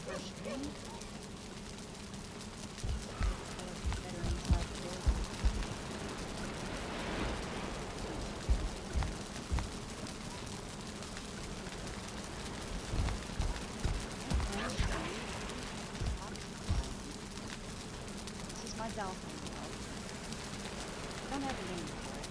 first stream. Veterans out there. This is my Valheim world. I don't have a name for it.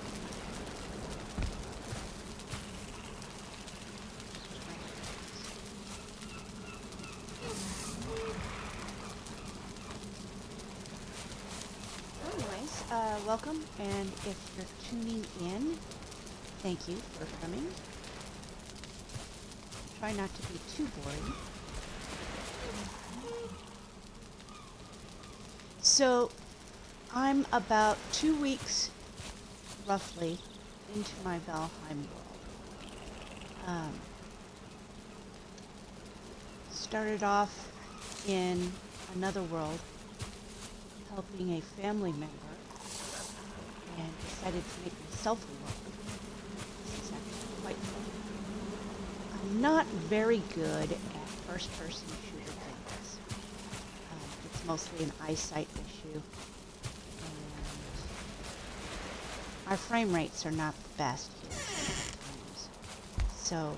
Anyways, welcome, and if you're tuning in, thank you for coming. Try not to be too boring. So, I'm about 2 weeks, roughly, into my Valheim world. Started off in another world, helping a family member, and decided to make myself a world. This is actually quite fun. I'm not very good at first-person shooter things. It's mostly an eyesight issue, and our frame rates are not the best here sometimes, so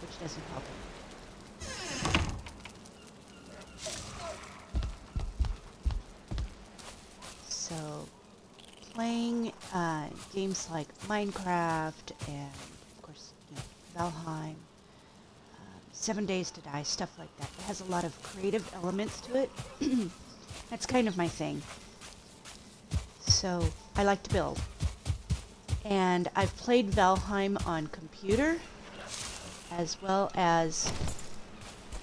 which doesn't help it. So playing games like Minecraft and of course, you know, Valheim, 7 Days to Die, stuff like that. It has a lot of creative elements to it. That's kind of my thing. So I like to build. And I've played Valheim on computer as well as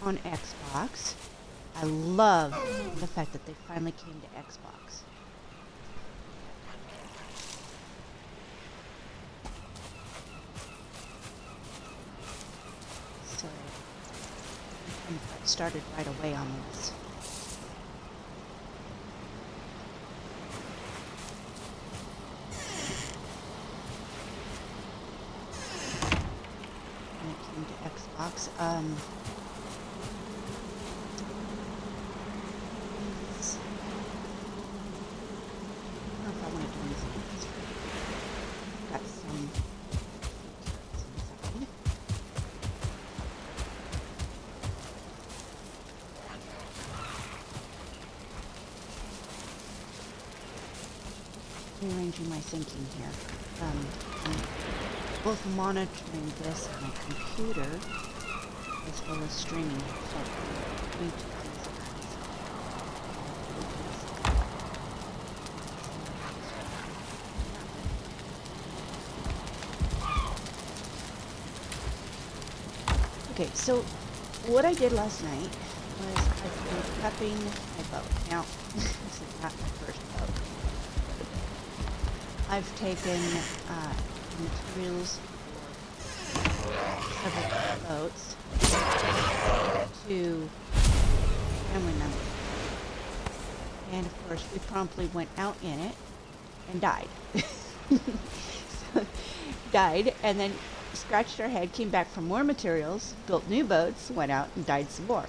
on Xbox. I love the fact that they finally came to Xbox. So I'm started right away on this. When it came to Xbox, let's- I don't know if I want to do anything with this. Got some inside. Rearranging my thinking here. I'm both monitoring this on my computer as well as streaming. So we two things at once. Okay, so what I did last night was I've been prepping my boat. Now, this is not my first boat. I've taken materials for several boats to family members. And of course, we promptly went out in it and died. So, died, and then scratched our head, came back for more materials, built new boats, went out and died some more.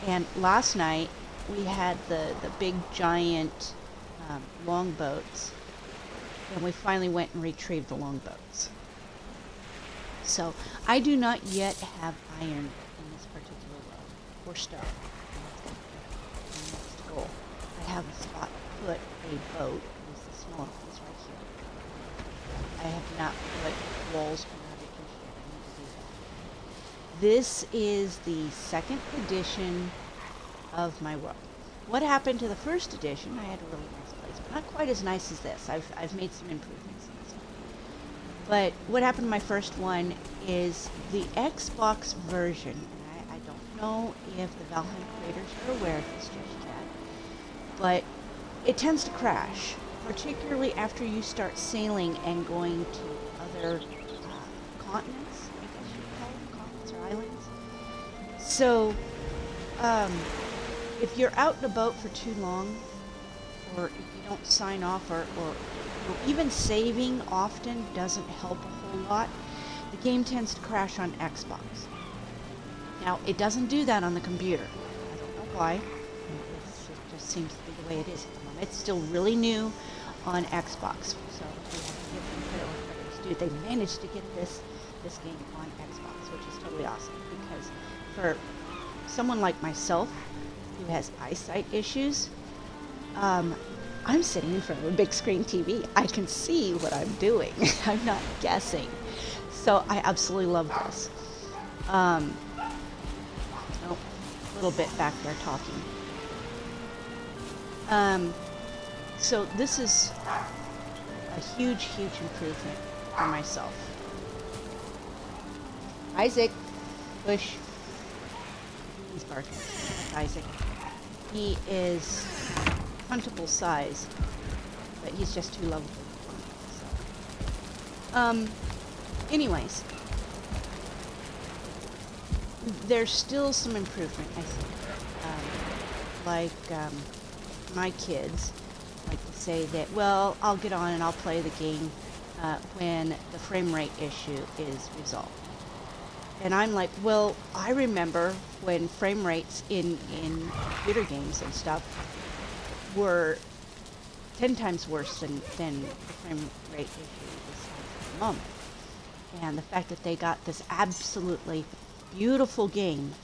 And last night, we had the big, giant long boats. And we finally went and retrieved the longboats. So I do not yet have iron in this particular world, or stone. That's the goal. I have a spot to put a boat. It's the smaller ones right here. I have not put walls around it just yet. I need to do that. This is the second edition of my world. What happened to the first edition? I had a really nice place, but not quite as nice as this. I've made some improvements in this one. But what happened to my first one is the Xbox version, and I don't know if the Valheim creators are aware of this just yet, but it tends to crash, particularly after you start sailing and going to other continents, I guess you call them, continents or islands. So, if you're out in a boat for too long, or if you don't sign off, or even saving often doesn't help a whole lot, the game tends to crash on Xbox. Now, it doesn't do that on the computer. why. It just seems to be the way it is at the moment. It's still really new on Xbox, so we have to give them credit where credit is due. They managed to get this game on Xbox, which is totally awesome, because for someone like myself who has eyesight issues, I'm sitting in front of a big screen TV. I can see what I'm doing. I'm not guessing. So I absolutely love this. Oh, a little bit back there talking. So this is a huge, huge improvement for myself. Isaac, push. He's barking. That's Isaac. He is huntable size, but he's just too lovable. So. Anyways, there's still some improvement, I think. My kids like to say that, well, I'll get on and I'll play the game when the frame rate issue is resolved. And I'm like, well, I remember when frame rates in computer games and stuff were 10 times worse than the frame rate issue is at the moment. And the fact that they got this absolutely beautiful game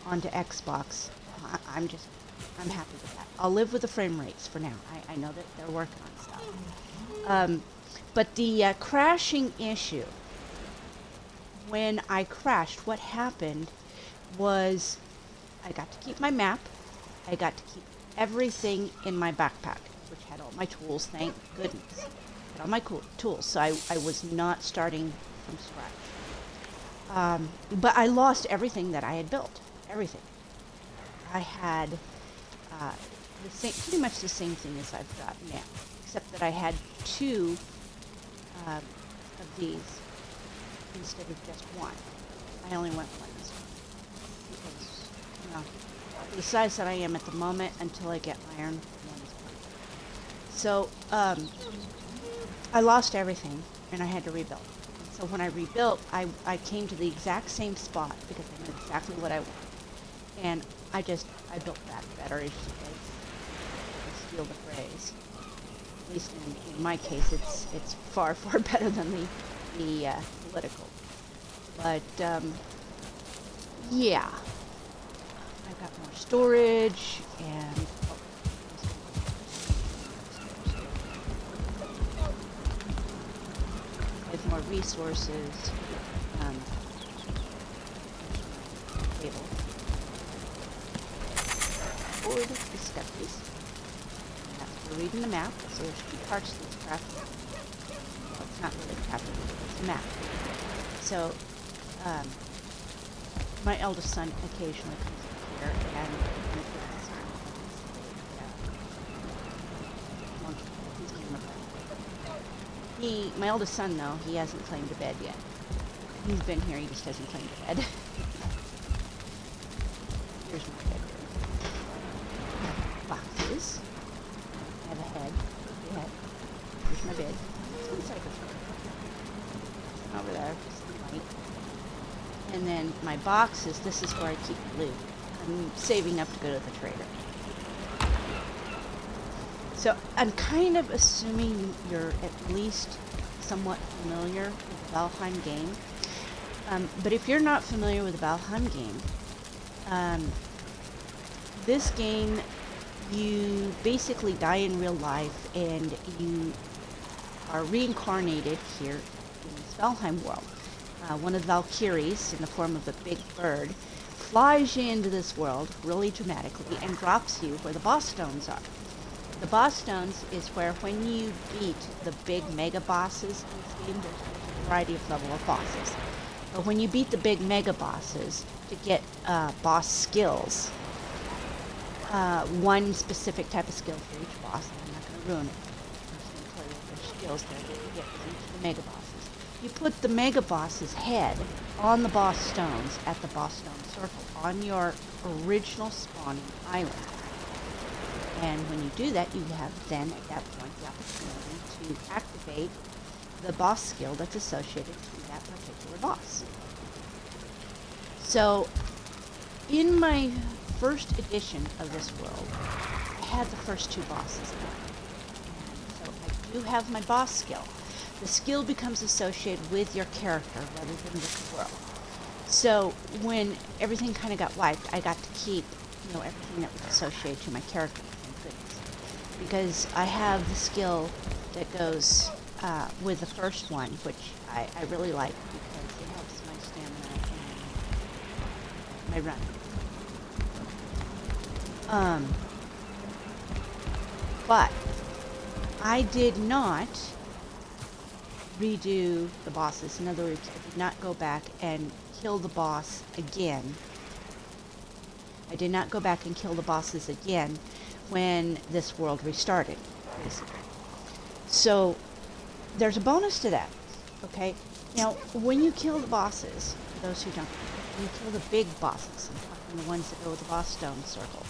onto Xbox, I'm happy with that. I'll live with the frame rates for now. I know that they're working on stuff. But the crashing issue, when I crashed, what happened was I got to keep my map. I got to keep everything in my backpack, which had all my tools, thank goodness. Had all my tools, so I was not starting from scratch. But I lost everything that I had built. Everything. I had pretty much the same thing as I've got now, except that I had 2 of these instead of just 1. I only went 1 this time because, you know, the size that I am at the moment, until I get iron, 1 is fine. So I lost everything and I had to rebuild. So when I rebuilt, I came to the exact same spot because I knew exactly what I wanted. And I built that better, as steal the phrase. At least in my case, it's far, far better than the political. But, yeah. I've got more storage, and... with more resources, cable. Forward the steppies. That's for reading the map. So there's 2 parts to this craft. Well, it's not really crafting, it's a map. So, my eldest son occasionally comes up here and my eldest son, though, he hasn't claimed a bed yet. He's been here, he just hasn't claimed a bed. Here's my bedroom. Boxes. I have a head. Here's my bed. It's inside the room. Over there, just the light. And then my boxes, this is where I keep the loot. I'm saving up to go to the trader. So I'm kind of assuming you're at least somewhat familiar with the Valheim game. But if you're not familiar with the Valheim game, this game, you basically die in real life and you are reincarnated here in this Valheim world. One of the Valkyries, in the form of a big bird, flies you into this world really dramatically and drops you where the boss stones are. The boss stones is where, when you beat the big mega bosses in this game, there's a variety of level of bosses. But when you beat the big mega bosses, to get boss skills, one specific type of skill for each boss, and I'm not going to ruin it. I'm just going to tell you what their skills that you get for each of the mega bosses. You put the mega boss's head on the boss stones at the boss stone circle on your original spawning island. And when you do that, you have then, at that point, the opportunity to activate the boss skill that's associated to that particular boss. So, in my first edition of this world, I had the first 2 bosses done. And so I do have my boss skill. The skill becomes associated with your character rather than with the world. So when everything kind of got wiped, I got to keep, everything that was associated to my character, thank goodness. Because I have the skill that goes with the first one, which I really like because it helps my stamina and my run. But I did not redo the bosses. In other words, I did not go back and kill the boss again. I did not go back and kill the bosses again when this world restarted, basically. So there's a bonus to that, okay? Now, when you kill the bosses, for those who don't know, when you kill the big bosses, I'm talking the ones that go with the boss stone circle,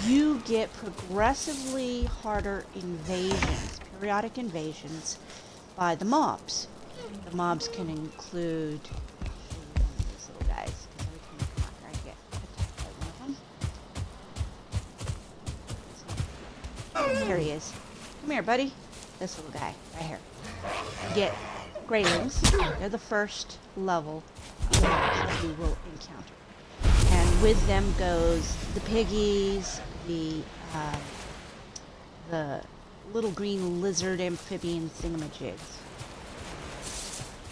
you get progressively harder invasions, periodic invasions, by the mobs. The mobs can include one of these little guys, because every time I come out here I get attacked by one of them. Here he is. Come here, buddy. This little guy, right here. You get Greylings. They're the first level of mobs you will encounter. And with them goes the piggies, the little green lizard amphibian thingamajigs.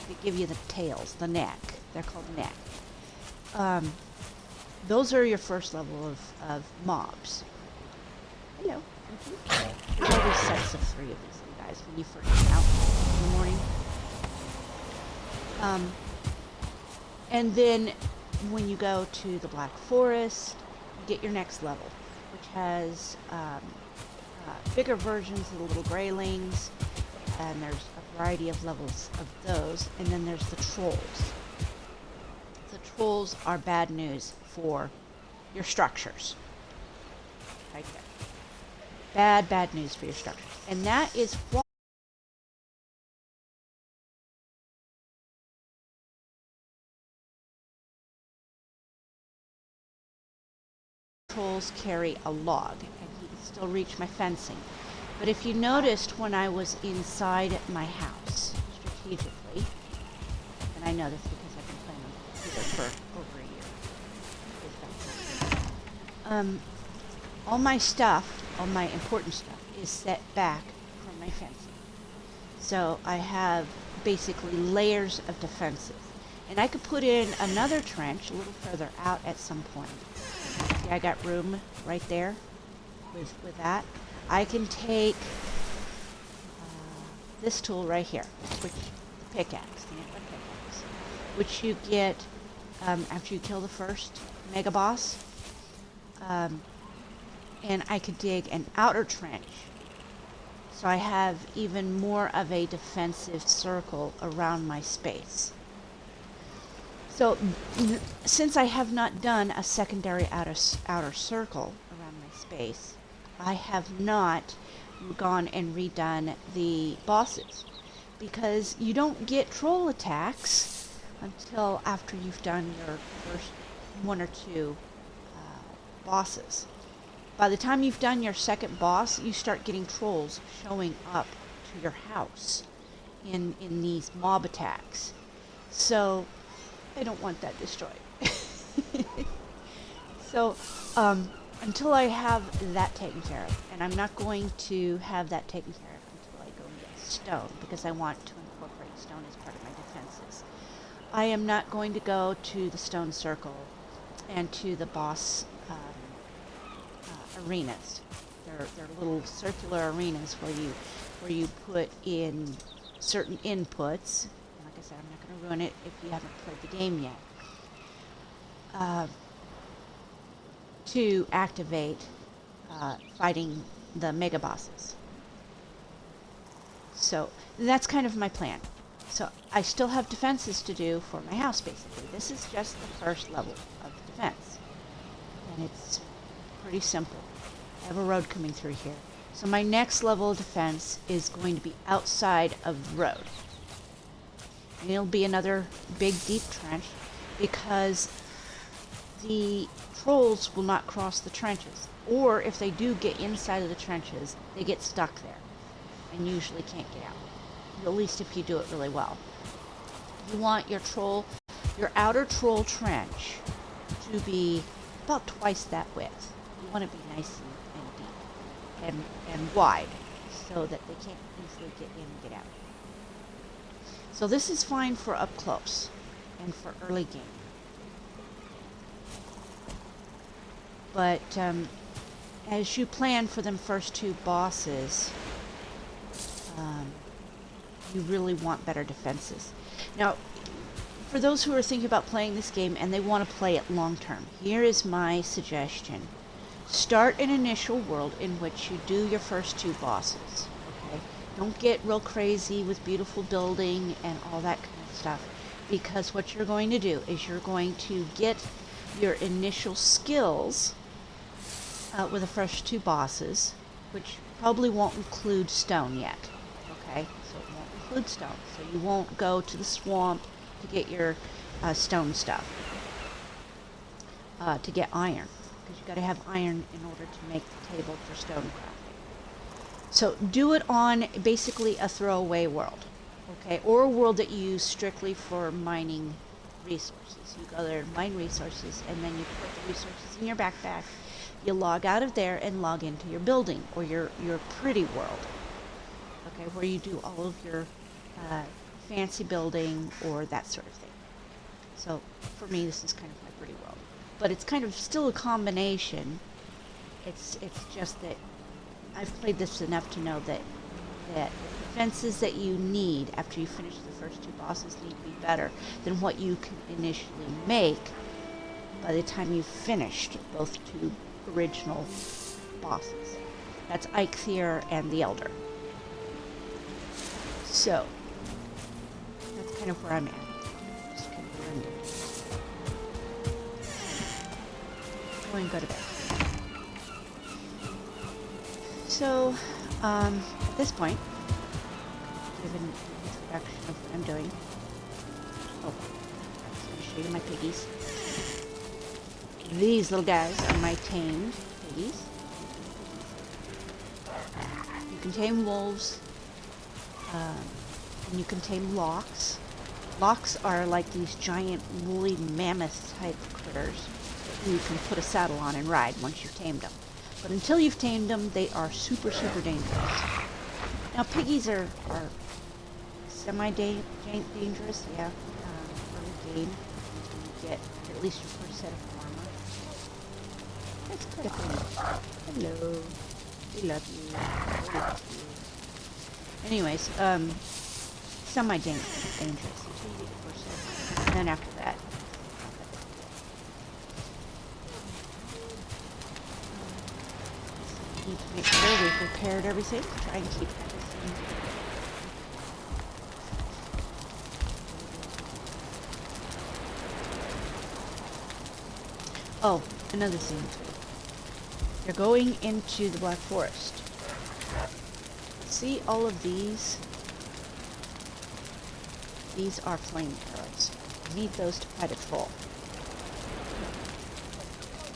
They give you the tails, the neck. They're called neck. Those are your first level of mobs. Hello. There's always sets of 3 of these little guys when you first come out in the morning. And then when you go to the Black Forest, you get your next level, which has bigger versions of the little Greylings, and there's a variety of levels of those, and then there's the Trolls. The Trolls are bad news for your structures. Right there. Bad news for your structures. And that is why Trolls carry a log, and he can still reach my fencing. But if you noticed when I was inside my house, strategically, and I know this because I've been playing on the computer for over a year, all my stuff, all my important stuff, is set back from my fencing. So I have basically layers of defenses. And I could put in another trench a little further out at some point. See, I got room right there with that. I can take this tool right here, which the pickaxe, the antler pickaxe, which you get after you kill the first mega boss. And I could dig an outer trench, so I have even more of a defensive circle around my space. So since I have not done a secondary outer circle around my space, I have not gone and redone the bosses, because you don't get troll attacks until after you've done your first 1 or 2 bosses. By the time you've done your second boss, you start getting trolls showing up to your house in these mob attacks. So I don't want that destroyed. So until I have that taken care of, and I'm not going to have that taken care of until I go and get stone, because I want to incorporate stone as part of my defenses. I am not going to go to the stone circle and to the boss arenas. They're little circular arenas where you put in certain inputs. And like I said, I'm not going to ruin it if you haven't played the game yet. To activate fighting the mega bosses. So that's kind of my plan. So I still have defenses to do for my house, basically. This is just the first level of defense. And it's pretty simple. I have a road coming through here. So my next level of defense is going to be outside of the road. And it'll be another big, deep trench, because the trolls will not cross the trenches. Or if they do get inside of the trenches, they get stuck there and usually can't get out. At least if you do it really well. You want your outer troll trench to be about twice that width. You want it to be nice and deep and wide so that they can't easily get in and get out. So this is fine for up close and for early game. But as you plan for them first two bosses, you really want better defenses. Now, for those who are thinking about playing this game and they want to play it long term, here is my suggestion. Start an initial world in which you do your first two bosses. Okay? Don't get real crazy with beautiful building and all that kind of stuff, because what you're going to do is you're going to get your initial skills with the first two bosses, which probably won't include stone yet. Okay? So it won't include stone. So you won't go to the swamp to get your stone stuff, to get iron, because you've got to have iron in order to make the table for stone crafting. So do it on basically a throwaway world, okay, or a world that you use strictly for mining resources. You go there and mine resources, and then you put the resources in your backpack. You log out of there and log into your building or your pretty world, okay, where you do all of your fancy building or that sort of thing. So for me, this is kind of my pretty world, but it's kind of still a combination. It's just that I've played this enough to know that the defenses that you need after you finish the first two bosses need to be better than what you can initially make by the time you've finished both two original bosses. That's Eikthyr and the Elder. So that's kind of where I'm at. Just kind of blend it. Go and go to bed. So, at this point, give an introduction of what I'm doing. Oh, I was going to show you my piggies. These little guys are my tamed piggies. You can tame wolves, and you can tame lox. Lox are like these giant woolly mammoth type critters that you can put a saddle on and ride once you've tamed them. But until you've tamed them, they are super, super dangerous. Now, piggies are semi-dangerous, yeah. Early game, you get at least your first set of armor. That's quite a thing. Hello. We love you. We love you. Anyways, semi-dangerous until you get your first set. And then after that, need to make sure we've repaired everything. Try and keep everything. Oh, another thing. You're going into the Black Forest. See all of these? These are flame arrows. You need those to fight a troll.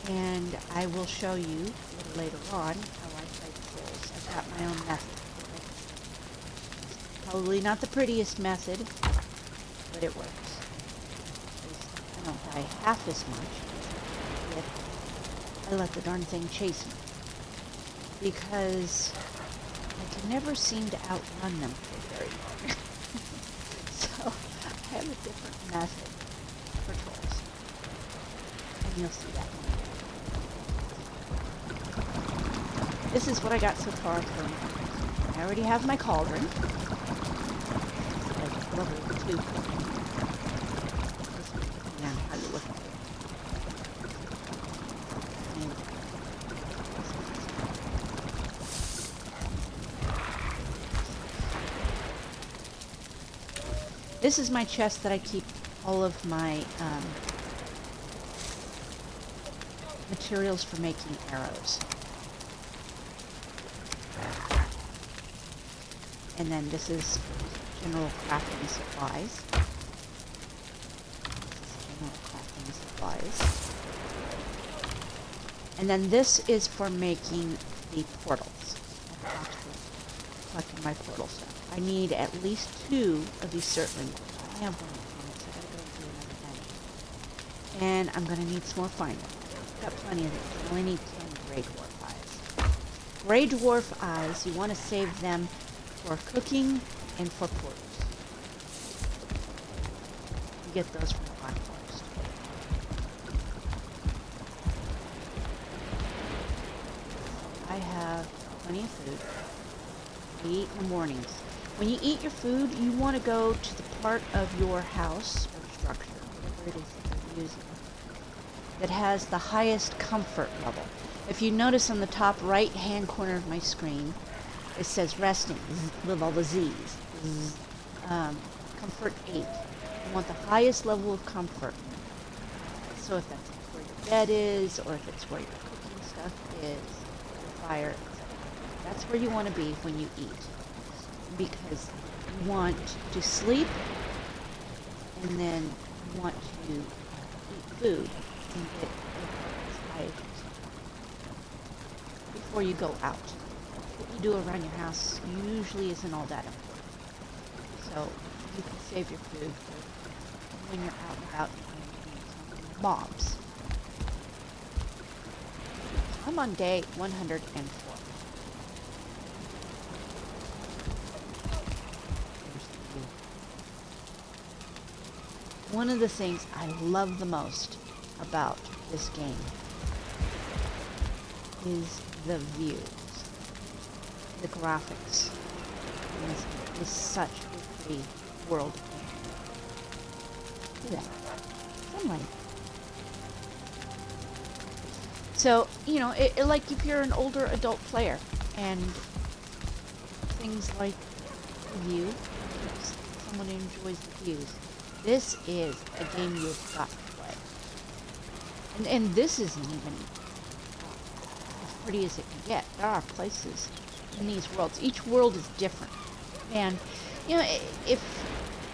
And I will show you a little later on how I fight trolls. I've got my own method. Probably not the prettiest method, but it works. I don't die half as much, yet I let the darn thing chase me. Because I can never seem to outrun them for very long. So I have a different method for trolls. And you'll see that one. This is what I got so far from. I already have my cauldron. It's level 2. Yeah, how you look at it. This is my chest that I keep all of my materials for making arrows. And then this is general crafting supplies. General crafting supplies. And then this is for making the portals. I'm actually collecting my portal stuff. I need at least 2 of these certainly. I have one at home, so I gotta go do another thing. And I'm gonna need some more fine wood. I've got plenty of these. I only need 10 gray dwarf eyes. Gray dwarf eyes, you want to save them for cooking and for portals. You get those from the Black Forest. I have plenty of food. I eat in the mornings. When you eat your food, you want to go to the part of your house or structure, whatever it is that you're using, that has the highest comfort level. If you notice on the top right hand corner of my screen, it says resting with all the Z's. Comfort 8. You want the highest level of comfort. So if that's where your bed is, or if it's where your cooking stuff is, your fire, etc. That's where you want to be when you eat. Because you want to sleep, and then you want to eat food and get as high as you can before you go out. What you do around your house usually isn't all that important. So you can save your food for when you're out and about and mobs. I'm on day 104. One of the things I love the most about this game is the views, the graphics. This is such a pretty world. Look at that. Sunlight. So, you know, like if you're an older adult player and things like the view, someone who enjoys the views, this is a game you've got to play. And this isn't even as pretty as it can get. There are places in these worlds. Each world is different. And, you know, if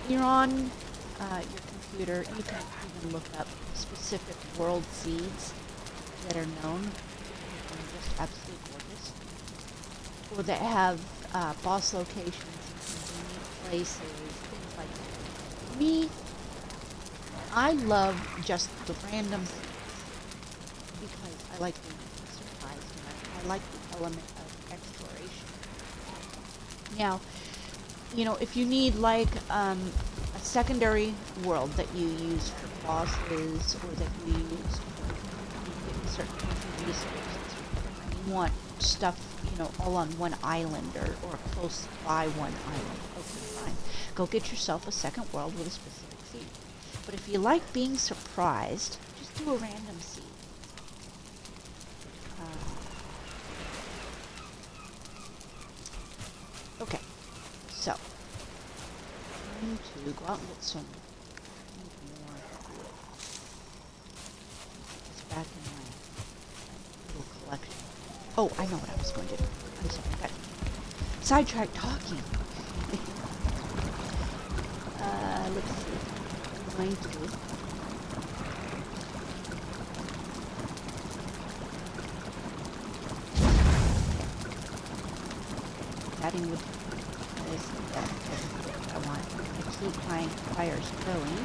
you're on your computer, you can even look up specific world seeds that are known and just absolutely gorgeous. Or that have boss locations and unique places, things like that. Me, I love just the random things because I like being surprised and I like the element of exploration. Now, you know, if you need like a secondary world that you use for bosses or that you use for getting certain kinds of resources, you want stuff, you know, all on one island or close by one island, okay, fine. Go get yourself a second world with a specific seed. But if you like being surprised, just do a random seed. Okay, so I'm going to go out and get some more wood. It's back in my little collection. Oh, I know what I was going to do. I'm sorry, I got sidetracked talking. Let's see. I'm going to adding wood is what I want. I keep my fires going.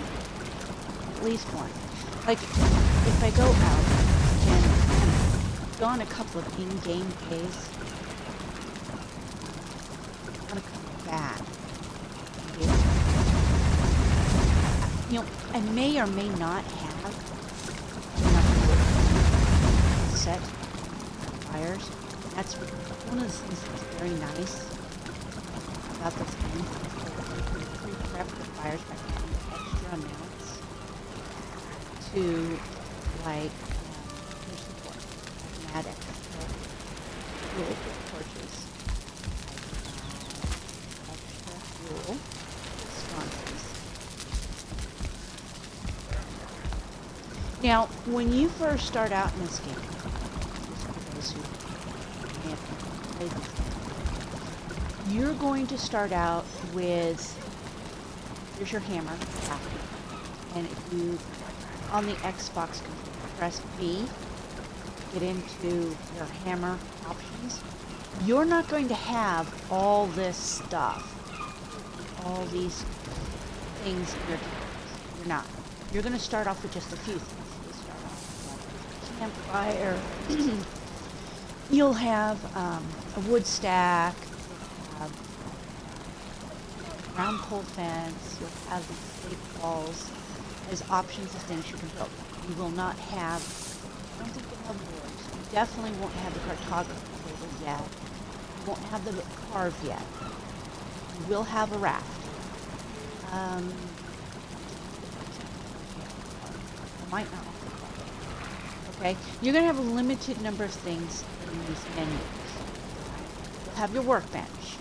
At least one. Like, if I go out and go on a couple of in-game days, I'm gonna come back. You know, I may or may not have enough set fires. That's one of the things that's very nice about this game. You can prep the fires by adding extra amounts to, like, here's the torch. I can add extra really good torches. I can add extra fuel sconces. Now, when you first start out in this game, for those who may have played this game, you're going to start out with, here's your hammer, and if you, on the Xbox controller, press B, get into your hammer options, you're not going to have all this stuff, all these things in your tools. You're not. You're going to start off with just a few things. You start off with campfire. You'll have a wood stack. You'll have round pole fence. You'll have these stake walls as options of things you can build. You will not have, I don't think you'll have boards. You definitely won't have the cartography table yet. You won't have the carve yet. You will have a raft. I might not. Okay, you're going to have a limited number of things in these menus. You'll have your workbench.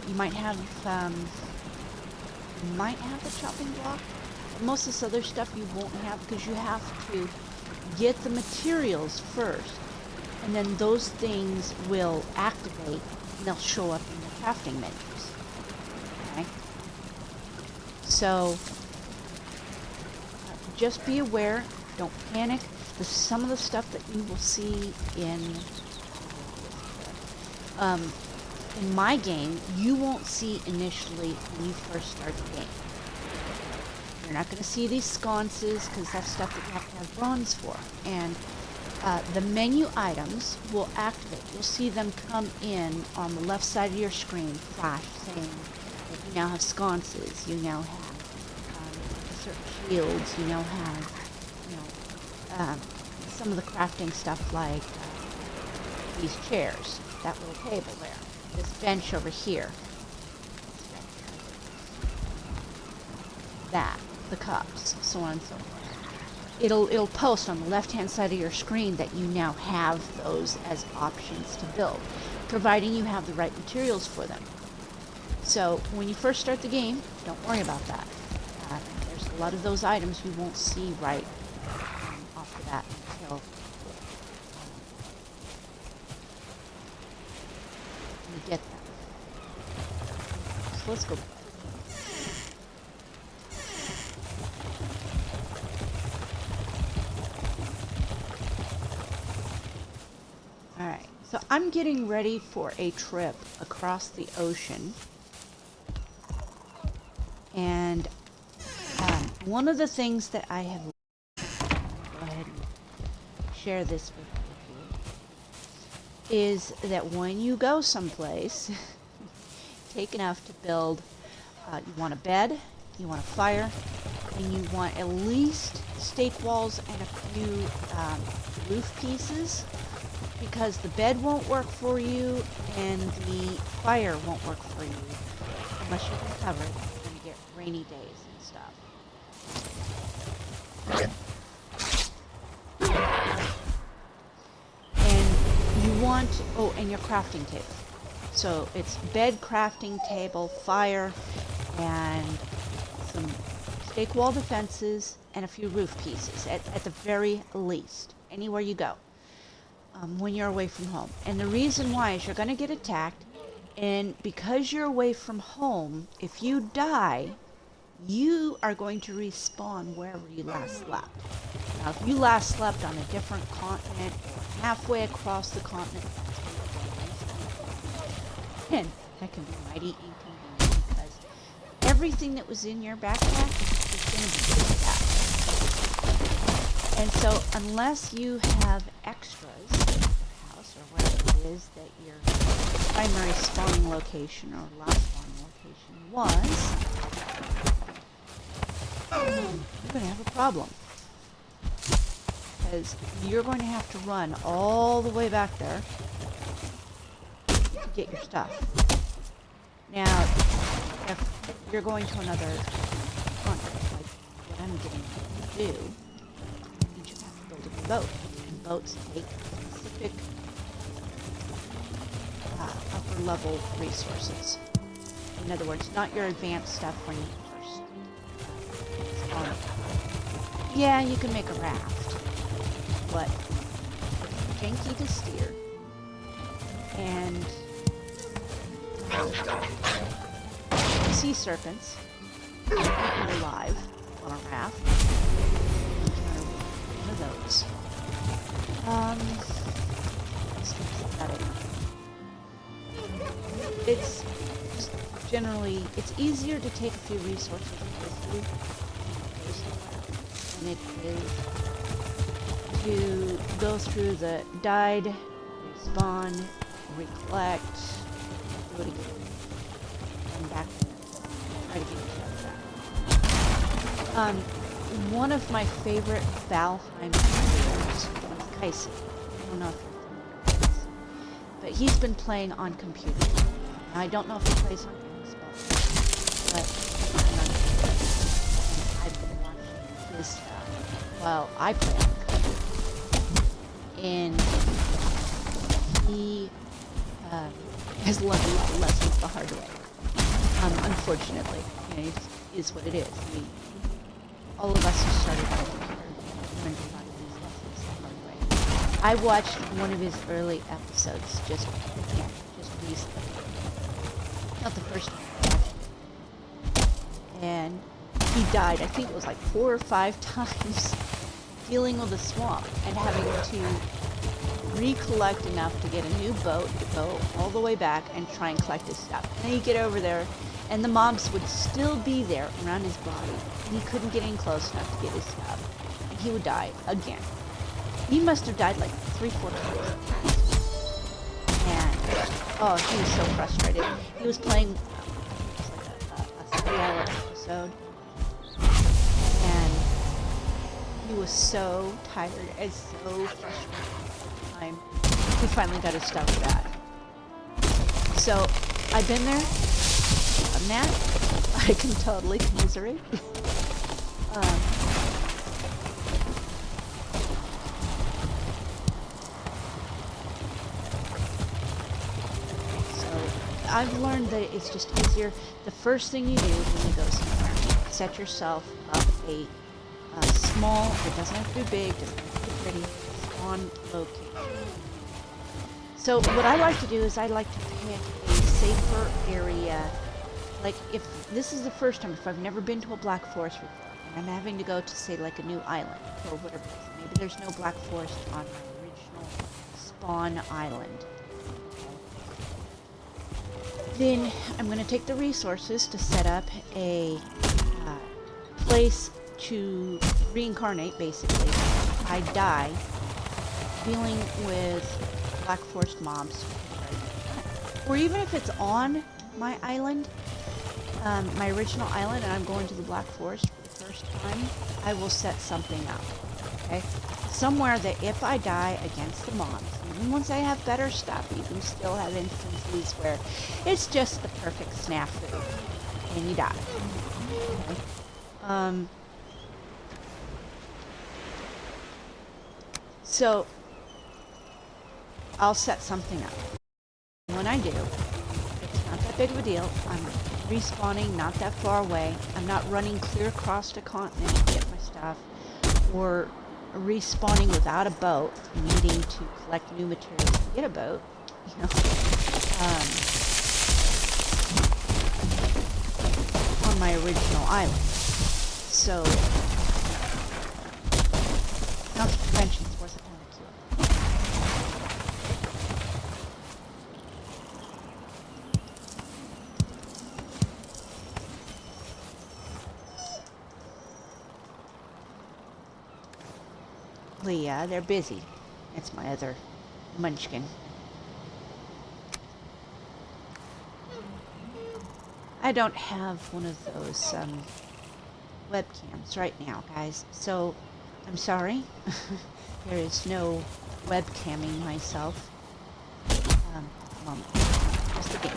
You might have the chopping block. Most of this other stuff you won't have because you have to get the materials first, and then those things will activate and they'll show up in the crafting menus. Okay? So just be aware, don't panic. Some of the stuff that you will see in my game, you won't see initially when you first start the game. You're not going to see these sconces because that's stuff that you have to have bronze for. And the menu items will activate. You'll see them come in on the left side of your screen, flash, saying that you now have sconces, you now have certain shields, you now have, some of the crafting stuff like these chairs, that little table there, this bench over here, that, the cups, so on and so forth. It'll post on the left-hand side of your screen that you now have those as options to build, providing you have the right materials for them. So when you first start the game, don't worry about that. There's a lot of those items you won't see right off the bat until you get them. So let's go. Alright, so I'm getting ready for a trip across the ocean. And one of the things that I have, go ahead and share this with you, is that when you go someplace, take enough to build, you want a bed, you want a fire, and you want at least stake walls and a few roof pieces, because the bed won't work for you and the fire won't work for you unless you can cover it. You're going to get rainy days and stuff. And you want, oh, and your crafting table. So it's bed, crafting table, fire, and some stake wall defenses, and a few roof pieces, at the very least, anywhere you go, when you're away from home. And the reason why is you're going to get attacked, and because you're away from home, if you die, you are going to respawn wherever you last slept. Now, if you last slept on a different continent or halfway across the continent, and that can be mighty inconvenient because everything that was in your backpack is going to be back. And so, unless you have extras in your house or whatever it is that your primary spawning location or last spawning location was, you're going to have a problem. Because you're going to have to run all the way back there to get your stuff. Now, if you're going to another continent, like what I'm getting to do, you just have to build a boat. And boats take specific upper level resources. In other words, not your advanced stuff when you first spawn. Yeah, you can make a raft, but it's janky to steer. And sea serpents eat you alive on a raft. One of those. Got it. It's just generally, it's easier to take a few resources with you than it is to go through the died, respawn, recollect, do it again, and back to try to get yourself back. One of my favorite Valheim players was Kaisi. I don't know if you're familiar with this, but he's been playing on computer. Now, I don't know if he plays on Xbox, but I've been watching his stuff while I play on computer. And he has learned a lessons the hard way. Unfortunately, you know, it is what it is. All of us who started on computer learned a lot of these lessons the hard way. I watched one of his early episodes just recently. Not the first time I watched it. And he died, I think it was like 4 or 5 times, dealing with the swamp and having to recollect enough to get a new boat to go all the way back and try and collect his stuff. And then he'd get over there, and the mobs would still be there around his body, and he couldn't get in close enough to get his stuff. And he would die again. He must have died like 3-4 times. And, oh, he was so frustrated. He was playing, it was like a 3-hour episode, and he was so tired and so frustrated. He finally got his stuff back. So, I've been there, done that. I can totally commiserate. So, I've learned that it's just easier. The first thing you do when you go somewhere, set yourself up a small, it doesn't have to be big, doesn't have to be pretty, spawn location. So what I like to do is I like to pick a safer area. Like if this is the first time, if I've never been to a black forest before, and I'm having to go to say like a new island or whatever, maybe there's no black forest on my original spawn island. Then I'm going to take the resources to set up a place to reincarnate, basically. I die dealing with black forest mobs, or even if it's on my island, my original island, and I'm going to the black forest for the first time, I will set something up, okay? Somewhere that if I die against the mobs, even once I have better stuff, you can still have instances where it's just the perfect snafu, and you die. Okay? So I'll set something up. When I do, it's not that big of a deal. I'm respawning not that far away. I'm not running clear across the continent to get my stuff, or respawning without a boat, needing to collect new materials to get a boat. You know, on my original island. So, not to mention it's worth a ton of cure. Yeah, they're busy. That's my other munchkin. I don't have one of those webcams right now, guys, so I'm sorry. There is no webcamming myself. Moment. Just a game.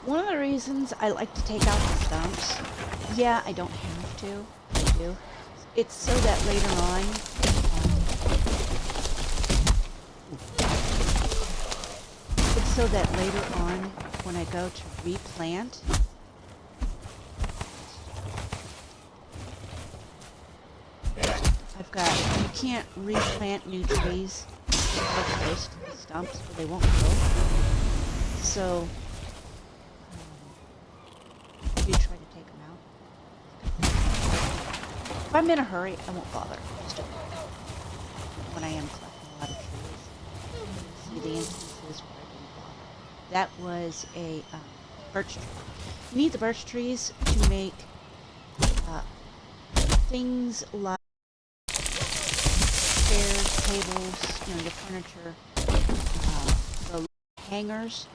One of the reasons I like to take out the stumps, yeah, I don't have to, I do. It's so that later on, when I go to replant, I've got, you can't replant new trees so close to the stumps or they won't grow. So, I do try to take them If I'm in a hurry, I won't bother. Just when I am collecting a lot of trees. See the instances where I didn't bother. That was a birch tree. You need the birch trees to make things like chairs, tables, your furniture, the hangers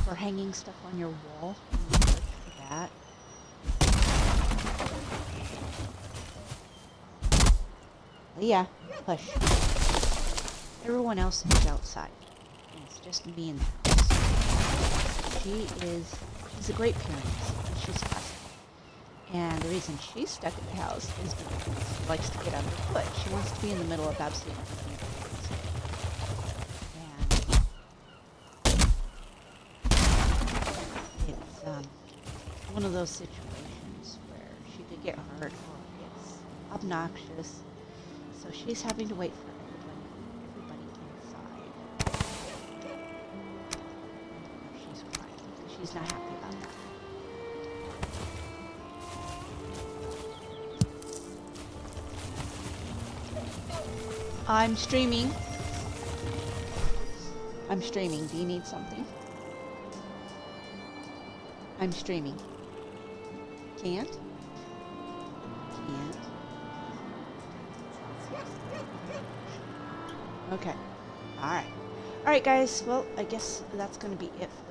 for hanging stuff on your wall. You need birch for that. Leah, push. Everyone else is outside. And it's just me in the house. She's a great parent. And she's fussy. And the reason she's stuck in the house is because she likes to get underfoot. She wants to be in the middle of absolutely everything. And it's one of those situations where she could get hurt or it's obnoxious. So she's having to wait for everybody inside. She's crying. She's not happy about that. I'm streaming. I'm streaming. Do you need something? I'm streaming. Can't? Can't. Okay. Alright. Alright, guys. Well, I guess that's going to be it for